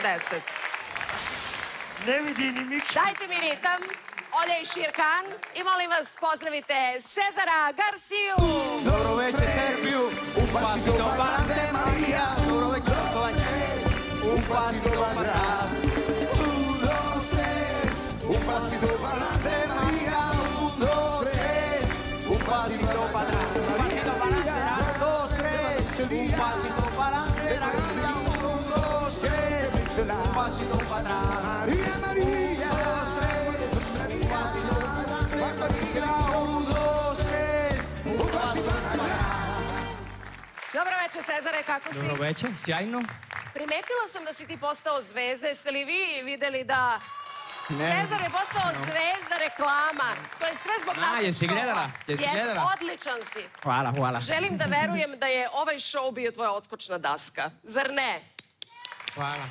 10. Ne vidi ni Miki. Dajte mi ritam, Olja i Širkan. I molim vas, pozdravite Cezara Garciju. Dobro večer Srbiju, un pasito pa'lante Maria. Dobro večer Kovanje. Un pasito pa'lante. Un, dos, tres. Un pasito pa'lante Maria. Un, dos, tres. Un pasito pa'lante Maria. Un, dos, tres. Un pasito pa'lante Maria. Un, dos, tres. Un pasito pa'lante Maria, Maria. Un pasito pa'lante Maria. Un, dos, tres. Un pasito pa'lante. Dobro večer, Cezare, kako si? Dobro večer, sjajno. Primetila sam da si ti postao zvezda. Jeste li vi videli da Cezar je postao zvezda reklama? To je sve zbog našeg jesi šova. gledala? Jesi gledala? Odličan si. Hvala, hvala. Želim da verujem da je ovaj show bio tvoja odskočna daska. Zar ne? Hvala.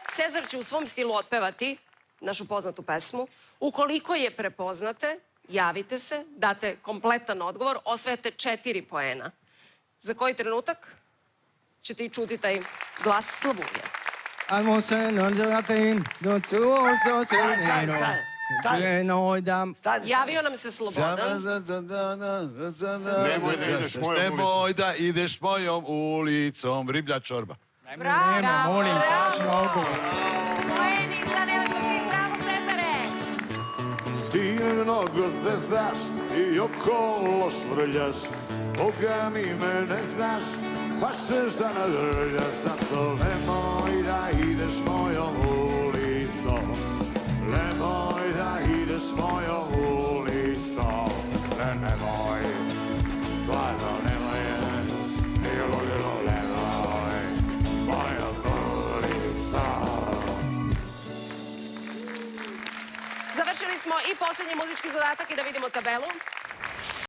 Cezar će u svom stilu otpevati našu poznatu pesmu. Ukoliko je prepoznate, javite se, date kompletan odgovor, osvajate 4 poena. Za koji trenutak ćete i čuti taj glas Slavulje. Ajmo se nađatin, do cuoso se neno. Javio nam se Slobodan. Nemoj da ideš mojom ulicom, riblja čorba. Bravo, molim, kaži bravo. odgovor. Poeni za Neotopim, bravo Cezare. Ti mnogo zezaš i okolo švrljaš, Boga mi me ne znaš, pa ćeš da nadrljaš, zato nemoj da ideš mojom ulicom, nemoj da ideš mojom ulicom, nemoj, stvarno nemoj, nemoj, mojom ulicom. Završili smo i posljednji muzički zadatak i da vidimo tabelu.